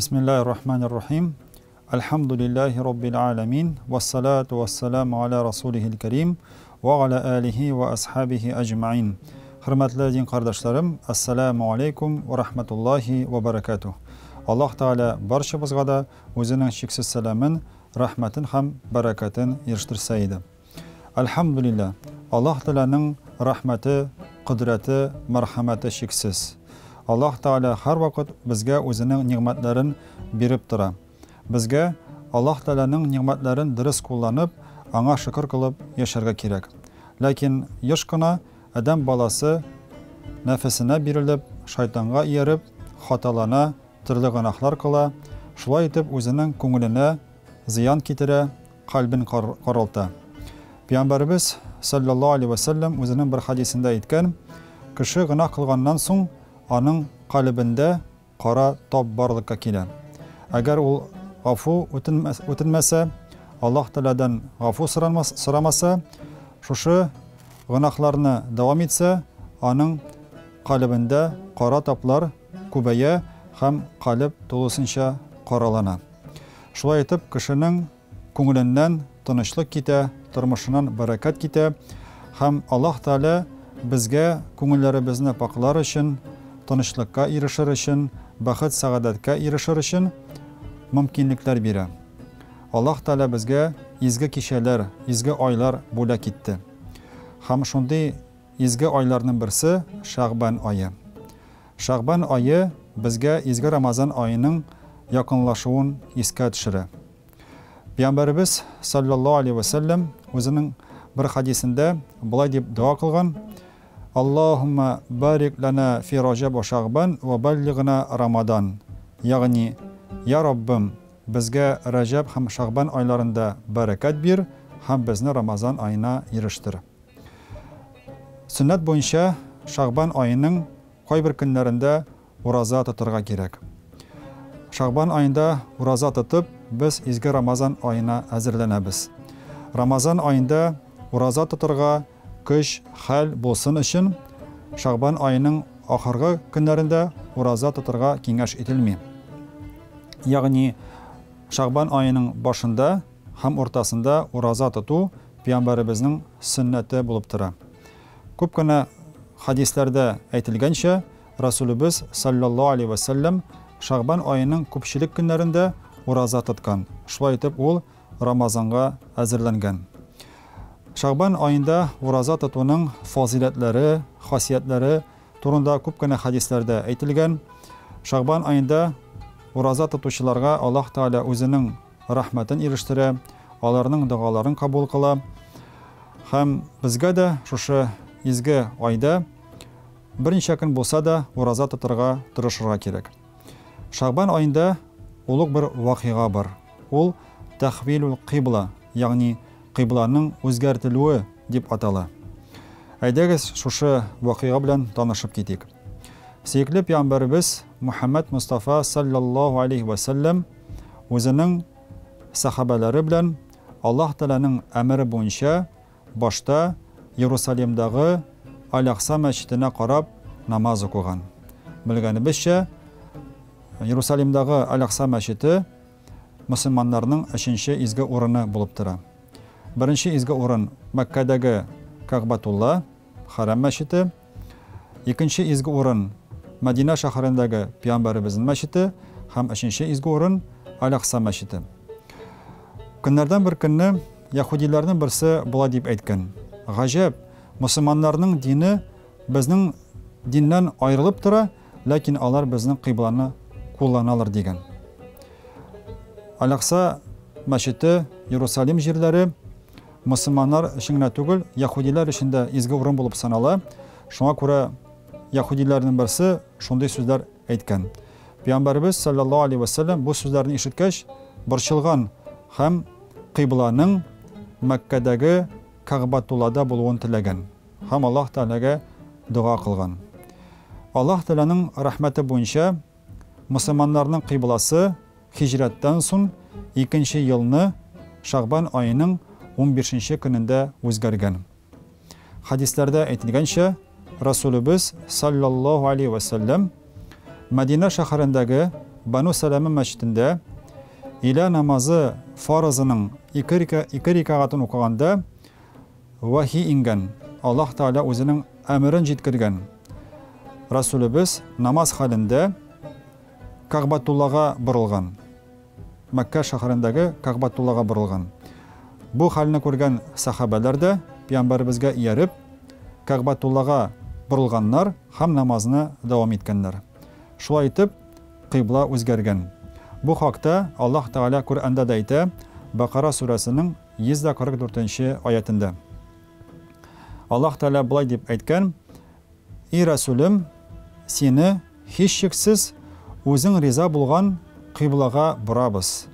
Bismillahirrahmanirrahim. Elhamdülillahi Rabbil alemin. Vessalatu vesselamu ala Rasulihil kerim. Ve ala alihi ve ashabihi ecma'in. Hürmetli din kardeşlerim, Esselamu aleykum ve rahmetullahi ve berekatuh. Allah Teala barşamızga da özünün şeksiz selamın, rahmetin hem bereketin eriştirseydi. Elhamdülillah. Allah Teala'nın rahmeti, kudreti, merhameti şeksiz. Allah Teala her vakit bizge özünün nimetlerin berip tura. Bizge Allah Teala'nın nimetlerin dürüst kullanıp, ana şükür kılıp yaşarga kerek. Lakin yaşkına adam balası nefesine birilip, şeytanga iyerip, hatalana, türlü günahlar kıla, şulay etip özünün köngüline ziyan kitire, kalbin karalta. Peygamberimiz sallallahu aleyhi ve sellem özünün bir hadisinde aytkan, kişi günah kılgandan soň anın kalbinde kara top barlıkka kile. Eğer ol gafu ötünmese, Allah Teala'dan gafu soramasa, şuşu günahlarını devam etse, anın kalbinde kara toplar kubeye hem kalp dolusınca karalana. Şulay etip kişinin köngülinden tınışlık kite, turmuşundan bereket kite, hem Allah Teala bizge köngüllerimizni paklar için, tanışlıkka erişir için, baxt saadetka erişir için mümkünlikler biri. Allah Teala bizge izgi kişiler, izgi aylar bula kitdi. Ham şunday izgi aylarının birisi Şaban ayı. Şaban ayı bizge izgi Ramazan ayının yakınlaşuun iska düşürü. Peygamberimiz sallallahu aleyhi ve sellem özünün bir hadisinde bulay dep dua kılgan: Allahumma barik lana fi Rajab ve Şaban ve ballighna Ramadan. Yani ya Rabbim bizge Rajab hem Şaban aylarında bereket bir, hem bizni Ramazan ayına eriştir. Sünnet boyunca Şaban ayının koy bir günlerinde uraza tuturga gerek. Şaban ayında uraza tutup biz izgi Ramazan ayına hazırlanabız. Ramazan ayında uraza tuturga kış hal bolsun için Şaban ayının ahırgı günlerinde uraza tuturga kengeş etilmi. Yani Şaban ayının başında hem ortasında uraza tutu Peygamberimizin sünneti bulup tura. Köpkene hadislerde aytilgancha Resulübüz sallallahu aleyhi ve sellem Şaban ayının köpçilik günlerinde uraza tutkan. Şulay etip ol Ramazanga hazırlangan. Şaban ayında uraza tutunun faziletleri, hasiyetleri turunda köpkene hadislerde aytilgan. Şaban ayında uraza tutuşularga Allah Teala özünün rahmetin eriştire, alarının duaların kabul kıla. Hem bizge de şuşu izgi ayda birinci gün bolsa da uraza tuturga tırışırga kerek. Şaban ayında uluk bir vakiga var. Ol tahvilul qibla, yani qiblanın özgertilüğü dip atalı. Aydegiz şuşu vakiga bilen tanışıp ketik. Sevgili Peygamberimiz Muhammed Mustafa sallallahu aleyhi ve sellem özünün sahabeleri bilen Allah Teala'nın emri boyunca başta Yerusalim'dagi Al-Aqsa mescidine qarab namaz okugan. Bilganibizcha Yerusalim'dagi Al-Aqsa mescidi Müslümanlarning uchinchi izgi o'rni bo'lib tura. Birinchi izgi o'rin Makkadagi Ka'batulloh Haram mescidi, ikkinchi izgi o'rin Madina shahrindagi Peygamberimizning mescidi, ham uchinchi izgi o'rin Al-Aqsa mescidi. Kunlardan bir kunni Yahudilarning birisi bulay deb aytgan: "G'ajab, Müslümanlarning dini bizning dindan ayrılıp tura, lakin ular bizning qiblani kullanalar" degan. Al-Aqsa mescidi Yerusalim yerleri Müslümanlar işine tugul, Yahudiler işinde izgi o'rin bo'lib sanala. Şuna ko'ra Yahudilarning birisi shunday so'zlar aytgan. Peygamberimiz sallallahu aleyhi ve sellem bu so'zlarni eshitgach, burchilgan ham qiblaning Makkadagi Ka'batullahda bo'lishini tilagan. Ham Allah Teala'ga duo qilgan. Allah Teala'nın rahmeti boyunca Müslümanlarning qiblasi hicretten soň 2-nji yılni Şaban ayının 15-nji gününde o'zgargan. Hadislerde aytilgancha Resulübüz sallallahu aleyhi ve sellem Madina shahrindagi Banu Salama мәчетендә Иля намазы фарызының 2 рикагатын укыганда вахи ингән. Аллаһ Таала үзенең әмерен җиткергән. Расулыбыз намаз хәлендә Кәгъбәтуллага борылган. Мәккә шәһәрендәге Кәгъбәтуллага борылган. Бу хәлне күргән сахабалар да Пәйгамбәребезгә ияреп Кәгъбәтуллага борылганнар һәм намазны дәвам иткәннәр. Шулай итеп, кыйбла үзгәргән. Бу хакта Аллаһ Таала Куръанда да әйтә, Бакара сүрәсенең 144-нче аятында. Аллаһ Таала булай дип әйткән: "И Расулым, сине һичшиксез үзең риза булган кыйблага бурабыз.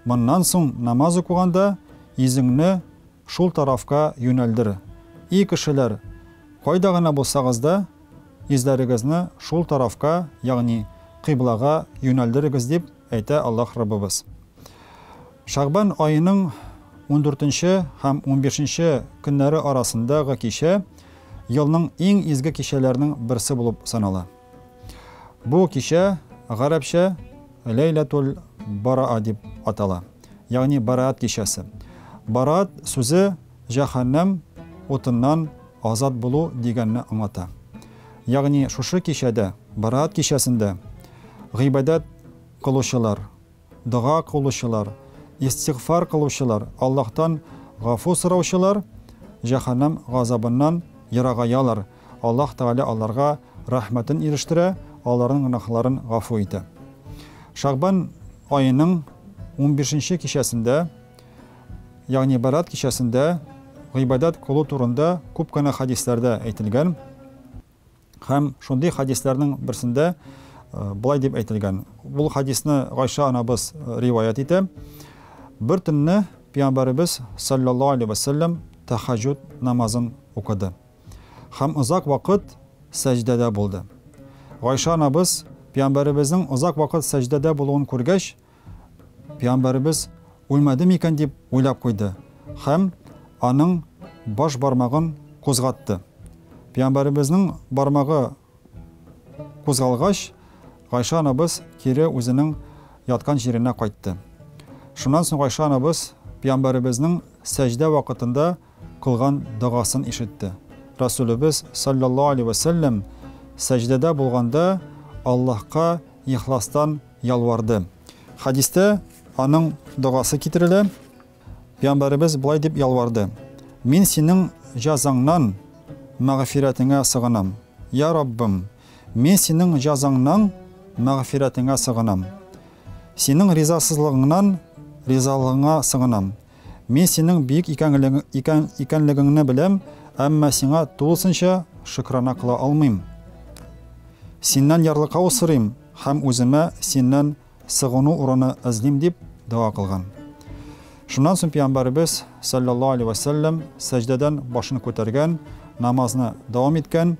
Моннан соң намаз укыганда йөзеңне шул тарафка юнәлдер. И кешеләр, кайда гына булсагыз да, йөзләрегезне шул тарафка, ягъни кыйблага юнәлдерегез" дип әйтә Аллаһ Раббыбыз. Шагбан айының 14-нче һәм 15-нче көннәре арасындагы кичә елның иң изге кичәләренең берсе булып санала. Бу кичә гарәпчә Лейлатул Бараа дип атала. Ягъни Бараат кичәсе. Бараат сүзе җәһәннәм утыннан азат булу дигәнне аңлата. Ягъни шушы кичәдә, Бараат кичәсендә гыйбадат кылучылар, дуа кылучылар, истигъфар кылучылар, Аллаһтан гафу сораучылар җәһәннәм газабыннан ерагаялар. Аллаһ Таала аларга рәхмәтен ирештерә, аларның гөнаһларын гафу итә. Шагбан айының 15-нче кичәсендә, ягъни Барат кичәсендә гыйбадат кылу турында күп кенә хадисләрдә әйтелгән. Һәм шундый хадисләрнең берсендә булай дип әйтелгән. Бу хадисны Гайша анабыз риваят итә. Бер төнне Пәйгамбәрбез саллаллаһу алейхи ва саллям тахаҗҗуд намазын укыды. Һәм узак вакыт сәҗдәдә булды. Гайша анабыз Пәйгамбәребезнең узак вакыт сәҗдәдә булуын күргәч, Пәйгамбәребез үлмәде микән дип уйлап куйды. Һәм аның баш бармагын кузгатты. Пәйгамбәребезнең бармагы кузгалгач, Гайша анабыз кире үзенең яткан җиренә кайтты. Шуннан соң Гайша анабыз Пәйгамбәребезнең сәҗдә вакытында кылган дугасын ишетте. Расулыбыз саллаллаһу алейхи ва саллям сәҗдәдә булганда Аллаһка ихластан ялварды. Хадистә аның дугасы китерелә. Пәйгамбәребез булай дип ялварды: "Мин синең җәзаңнан мәгъфиратыңа сыгынам. Я Раббым, мин синең җәзаңнан мәгъфиратыңа сыгынам. Синең ризасызлыгыңнан ризалыгыңа сыгынам. Мин синең бик икәнлегеңне беләм, әмма сиңа тулысынча шөкранә кыла алмыйм. Синнән ярлыкка сорыйм һәм үземә синнән сыгыну урыны эзлим" дип дуа кылган. Шуннан соң Пәйгамбәрбез саллаллаһу алейхи ва саллям сәҗдәдән башын күтәргән, намазны дәвам иткән.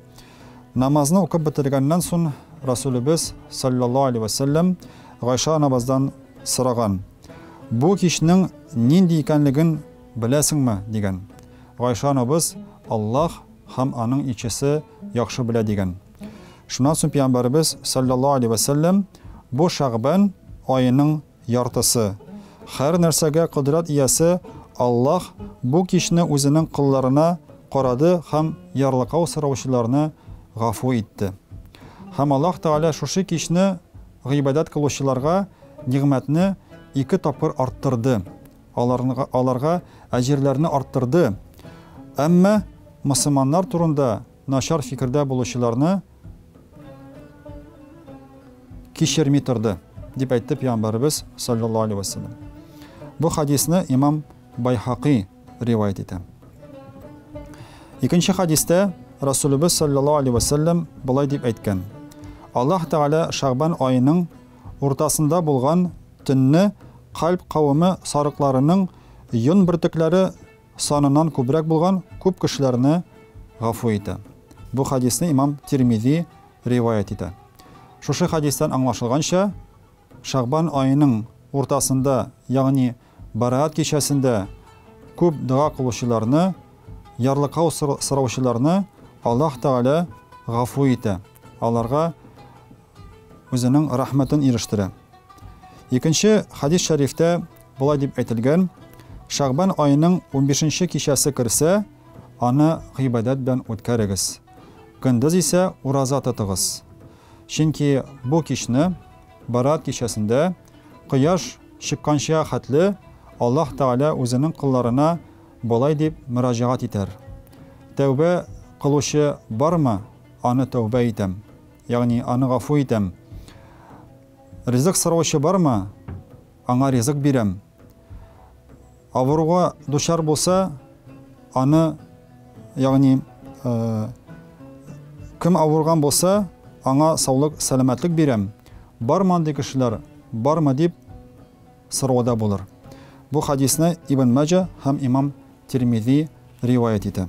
Намазны укып бетергәннән соң Расулыбыз саллаллаһу алейхи ва саллям Гайша анабыздан сораган: "Бу кичнең нинди икәнлеген беләсеңме?" дигән. Гайша анабыз: "Аллаһ һәм аның илчесе яхшы белә" дигән. Шуннан соң Пәйгамбәрбез саллаллаһу алейхи ва саллям бу Шагбан айының яртысы. Һәр нәрсәгә кудрат иясе Аллаһ бу кичне үзенең кулларына карады һәм ярлыкка сораучыларны гафу итте. Һәм Аллаһ Таала шушы кичне гыйбадат кылучыларга нигъмәтне 2 тапкыр арттырды. Аларга әҗирләрне арттырды. Әмма мусламаннар турында начар фикердә булучыларны кичерми торды дип әйтте Пәйгамбәрбез саллаллаһу алейхи ва саллям. Бу хадисны имам Байхақи риваят итә. Икенче хадистә Расулыбыз саллаллаһу алейхи ва саллям булай дип әйткән: "Аллаһ Таала Шагбан айының уртасында булган төнне калб кавымы сарыкларының йон бөртекләре санынан күбрәк булган күп кешеләрне гафу итә." Бу хадисны имам Тирмизи риваят итә. Шушы хадистан аңлашылганча, Шагбан айының уртасында, ягъни Бараат кичәсендә күп дуа кылучыларны, ярлыкка сораучыларны Аллаһ Таала гафу итә. Аларга үзенең рәхмәтен ирештерә. Икенче хадис шәрифтә болай дип әйтелгән: Шагбан аеның 15-нче кичәсе керсә, аны гыйбадәт белән үткәрегез. Көндез исә ураза тотыгыз. Чөнки бу кичне, Барат кичәсендә, кояш чыкканча хәтле Аллаһ Тәгалә үзенең кулларына болай дип мөрәҗәгать итәр: Тәүбә кылучы бармы? Аны тәүбә итәм, ягъни аны гафу итәм. Ризык сораучы бармы? Аңа ризык бирәм. Авыруга дучар булса, аны, ягъни кем авырган булса, аңа саулык, сәламәтлек бирәм. Бармы андый кешеләр? Бармы дип сорауда булыр. Бу хадисны Ибн Маҗа һәм Имам Тирмизи риваят итә.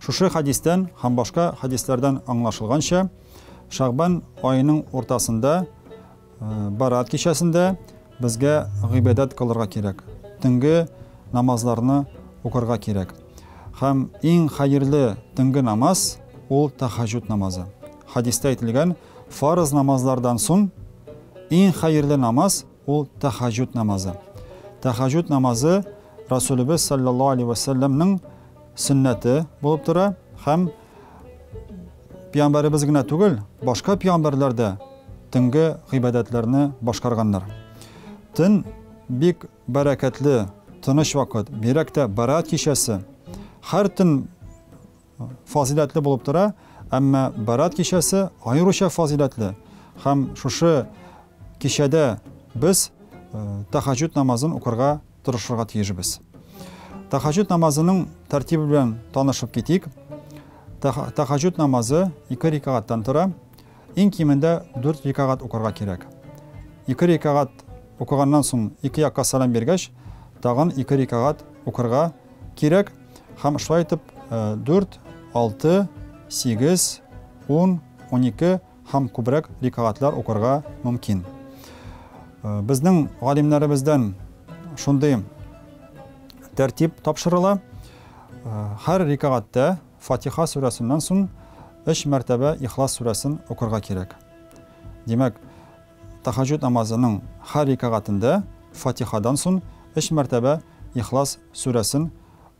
Шушы хадистән һәм башка хадисләрдән аңлашылганча, Шагбан аеның уртасында, Барат кичәсендә безгә гыйбадәт кылырга кирәк. Төнге намазларны укырга кирәк. Һәм иң хәерле төнге намаз ул тахаҗҗуд намазы. Хадистә әйтелгән, фарыз намазлардан соң иң хәерле намаз ул тахаҗҗуд намазы. Тахаҗжуд намазы Расулыбыз саллаллаху алейхи ва салламның сөннәте булып тора һәм пәйгамбәребез генә түгел, башка пәйгамбәрләр дә төнге гыйбадәтләрне башкарганнар. Төн бик бәрәкәтле, тыныч вакыт, бирәк тә Барат кичәсе. Һәр төн фазилатлы булып тора, әмма Барат кичәсе аеруча фазилатлы. Һәм шушы кичәдә без тахаҗжуд намазын укырга тырышырга тиешбез. Тахаҗжуд намазының тәртибе белән танышып китик. Тахаҗжуд намазы 2 рикагаттан тора. Иң кимендә 4 рикагат укырга кирәк. 2 рикагат укыганнан соң 2 якка салам бергәч, тагын 2 рикагат укырга кирәк. Һәм шулай итеп 4, 6, 8, 10, 12 һәм күбрәк рикагатлар укырга мөмкин. Безнең галимнәребездән шундый тәртип тапшырыла. Һәр рикагатта Фатиха сүрәсеннән соң 3 мәртәбә Ихлас сүрәсен укырга кирәк. Димәк, тахаҗжуд намазының һәр рикагатында Фатихадан соң 3 мәртәбә Ихлас сүрәсен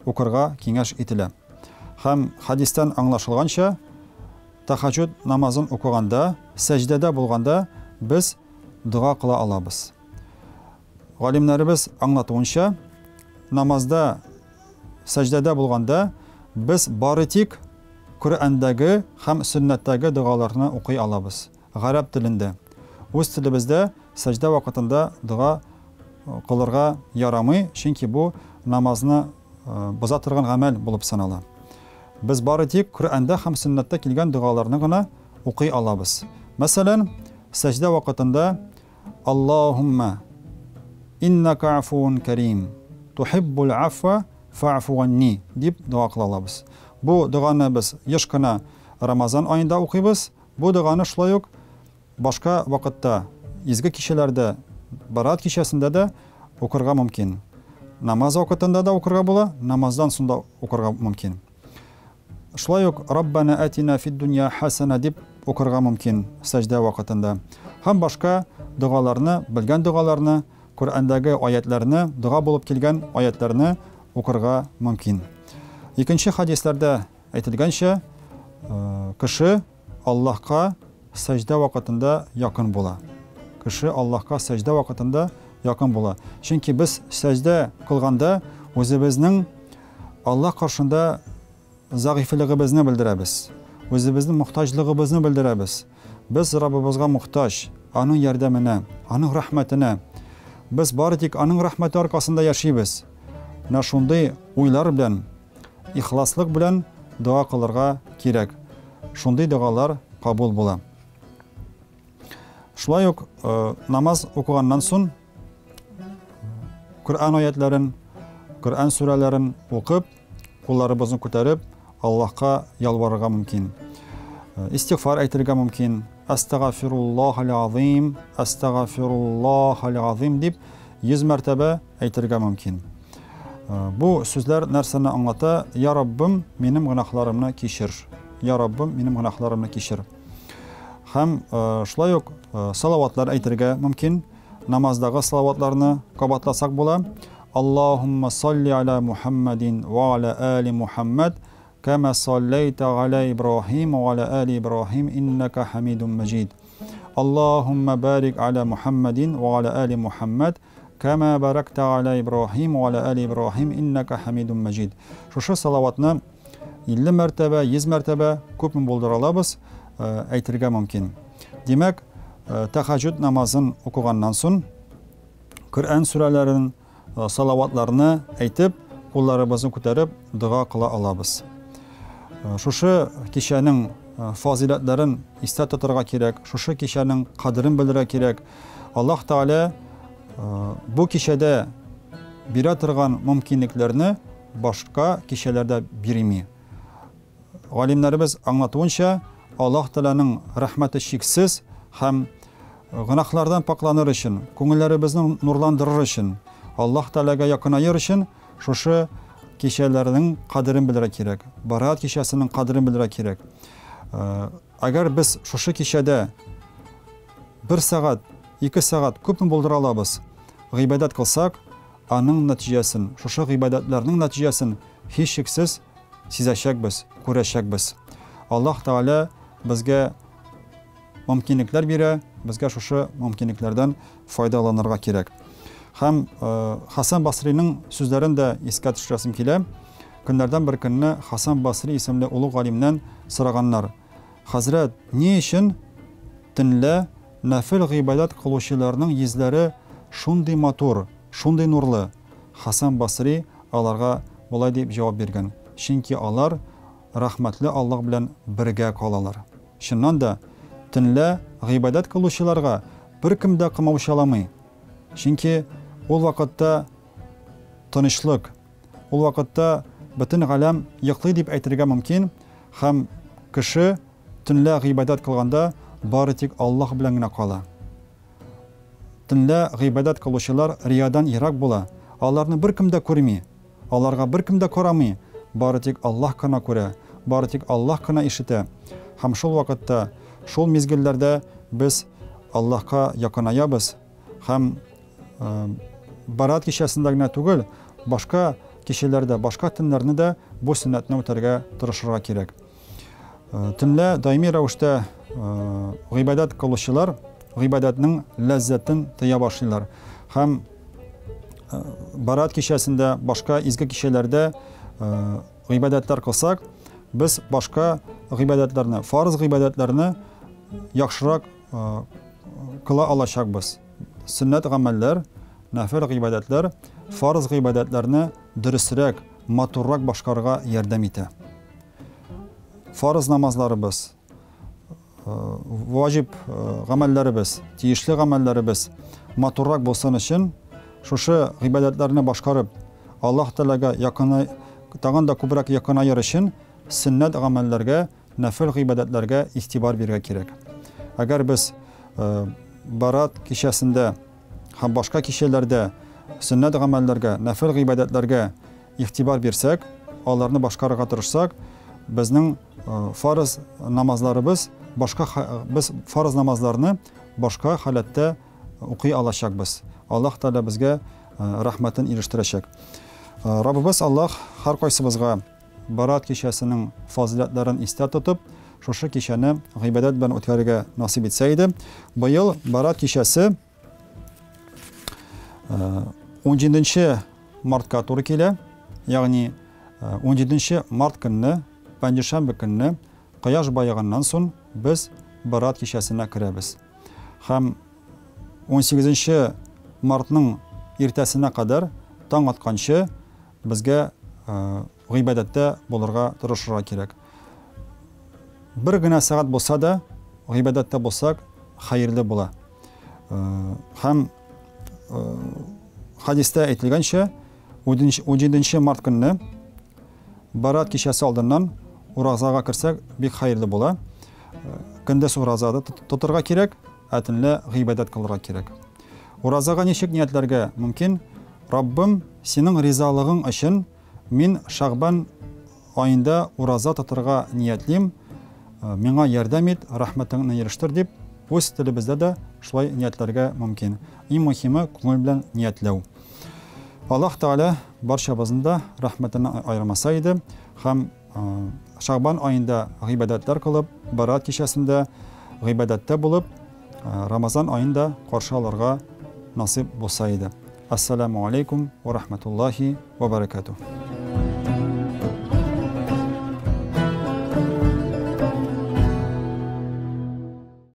укырга киңәш ителә. Һәм хадистән аңлашылганча, тахаҗжуд намазын укыганда, сәҗдәдә булганда без дуа кыла алабыз. Галимнәребез аңлатуынча, намазда, сәҗдәдә булганда без бары тик Коръәндәге һәм сөннәттәге дуаларны укый алабыз. Гарәп телендә. Үз телебездә сәҗдә вакытында дуа кылырга ярамый, чөнки бу намазны боза торган гамәл булып санала. Без бары тик Коръәндә һәм сөннәттә килгән дуаларны гына укый алабыз. Мәсәлән, сәҗдә вакытында Аллаһумма иннака афуун карим, тухиббул афва фаъфу анни дип дуа кыла алабыз. Бу дуаны без еш кына Рамазан аенда укыйбыз. Бу дуаны шулай ук башка вакытта, изге кичәләрдә, Барат кичәсендә дә укырга мөмкин. Намаз вакытында да укырга була, намаздан соң да укырга мөмкин. Шулай ук Раббана атина фид дунья хасана дип укырга мөмкин сәҗдә вакытында. Һәм башка дуаларны, белгән дуаларны, Коръәндәге аятларны, дуа булып килгән аятларны укырга мөмкин. Икенче хадисләрдә әйтелгәнчә, кеше Аллаһка сәҗдә вакытында якын була. Кеше Аллаһка сәҗдә вакытында якын була. Чөнки без сәҗдә кылганда үзебезнең Аллаһ каршында зәгыйфлыгыбызны белдерәбез. Үзебезнең мохтаҗлыгыбызны белдерәбез. Без Раббыбызга мохтаҗ, аның ярдәменә, аның рәхмәтенә. Без бары тик аның рәхмәте аркасында яшибез. Менә шундый уйлар белән, ихласлык белән дуа кылырга кирәк. Шундый дуалар кабул була. Шулай ук намаз укыганнан соң Коръән аятларын, Коръән сүрәләрен укып, кулларыбызны күтәреп, Аллаһка ялварырга мөмкин. Истигъфар әйтергә мөмкин. Астагфируллаһал азим, астагфируллаһал азим дип 100 мәртәбә әйтергә мөмкин. Бу сүзләр нәрсәне аңлата? Я Раббым, минем гынахларымны кичер. Я Раббым, минем гынахларымны кичер. Һәм шулай ук салаватлар әйтергә мөмкин. Намаздагы салаватларны кабатласак була. Аллаһумма салли аля Мухаммадин ва аля али Мухаммад кама саллайта аля Ибрахим ва аля али Ибрахим иннака хамидун маджид. Аллаһумма барик аля Мухаммадин ва аля али Мухаммад кама баракта аля Ибрахим ва аля али Ибрахим иннака хамидун маджид. Шушы салаватны 50 мәртәбә, 100 мәртәбә күпме булдыра алабыз, әйтергә мөмкин. Димәк, тәһаҗҗүд намазын укыганнан соң Коръән сүрәләрен, салаватларны әйтеп, кулларыбызны күтәреп дуа кыла алабыз. Шушы кичәнең фазилатларын истә тотырга кирәк, шушы кичәнең кадерен белергә кирәк. Аллаһ Таала бу кичәдә бирә торган мөмкинлекләрне башка кичәләрдә бирми. Галимнәребез аңлатуынча, Аллаһ Тааланың рәхмәте шиксез һәм гынахлардан пакланыр өчен, күңелләребезне нурландырыр өчен, Аллаһ Таалага якынайыр өчен шушы кичәләрнең кадерен белергә кирәк. Барат кичәсенең кадерен белергә кирәк. Әгәр без шушы кичәдә 1 сәгать, 2 сәгать күпме булдыра алабыз, гыйбадат кылсак, аның нәтиҗәсен, шушы гыйбадатларның нәтиҗәсен һичшиксез сизәчәкбез, күрәчәкбез. Аллаһ Таала безгә мөмкинлекләр бирә, безгә шушы мөмкинлекләрдән файдаланырга кирәк. Һәм Хасан Басриның сүзләрен дә искә төшерәсем килә. Көннәрдән бер көнне Хасан Басри исемле улуг галимнән сораганнар: "Хәзрәт, ни өчен төнлә нафил гыйбадат кылучыларның йөзләре шундый матур, шундый нурлы?" Хасан Басри аларга булай дип җавап биргән: "Чөнки алар рәхмәтле Аллаһ белән бергә калалар." Шуннан да төнлә гыйбадат кылучыларга беркем дә кымаучаламый. Чөнки ул вакытта тынычлык, ул вакытта бөтен галәм йоклый дип әйтергә мөмкин, һәм кеше төнлә гыйбадат кылганда бары тик Аллаһ белән генә кала. Төнлә гыйбадат кылучылар риядан ерак була. Аларны беркем дә күрми, аларга беркем дә карамый, бары тик Аллаһ кына күрә, бары тик Аллаһ кына ишетә. Һәм шул вакытта, шул мизгелләрдә без Аллаһка якынаябыз һәм барат кичәсендә генә түгел, башка кичәләрдә, башка төннәрне дә бу сөннәтне үтәргә тырышырга кирәк. Төнлә даими рәвештә гыйбадат кылучылар гыйбадатның ләззәтен тыя башлыйлар. Һәм барат кичәсендә, башка изге кичәләрдә гыйбадаттар кылсак, без башка гыйбадатларны, фарыз гыйбадатларны яхшырак кыла алачакбыз. Сөннәт гамәлләр, нафил гыйбадатлар фарыз гыйбадатларны дөресрәк, матуррак башкарырга ярдәм итә. Фарыз намазларыбыз, ваҗиб гамәлләребез, тиешле гамәлләребез матуррак булсын өчен шушы гыйбадатларны башкарып, Аллаһ Таалага якынай, тагын да күбрәк якынайыр өчен сөннәт гамәлләргә, нафил гыйбадатларга игътибар бирергә кирәк. Әгәр без барат кичәсендә һәм башка кичәләрдә сөннәт гамәлләргә, нафил гыйбадатларга игътибар бирсәк, аларны башкарырга тырышсак, безнең фарыз намазларыбыз, без фарыз намазларны башка халәттә укый алачакбыз. Аллаһ Таала безгә рәхмәтен ирештерәчәк. Раббыбыз Аллаһ һәр кайсыбызга барат кичәсенең фазилатларын истә тотып, шушы кичәне гыйбадат белән үткәрергә насип итсә иде. Быел барат кичәсе 17 мартка туры килә. Ягъни 17 март көнне, пәнҗешәмбе көнне, кояш байыганнан соң без барат кичәсенә керәбез. Һәм 18 мартның иртәсенә кадәр таң атканчы безгә гыйбадатта булырга тырышырга кирәк. Бер генә сәгать булса да гыйбадатта булсак хәерле була. Һәм хадистә әйтелгәнчә 17 март көнне барат кичәсе алдыннан уразага керсәк бик хәерле була. Көндез уразада тотырга кирәк, төнлә гыйбадат кылырга кирәк. Уразага ничек ниятләргә мөмкин? Раббым, синең ризалыгың өчен мин Шагбан айында ураза тотырга ниятлим. миңа ярдәм ит, рәхмәтеңне ирештер дип, үз телебездә дә шулай ниятләргә мөмкин. Иң мөһиме күңел белән ниятләү. Аллаһ Тәгалә барчабызны да рәхмәтеннән аермаса иде һәм Шагбан айында гыйбадәтләр кылып, Барат кичәсендә гыйбадәттә булып, Рамазан айында каршы алырга насыйп булса иде. Ассаламу алейкум ва рахматуллахи ва баракатух.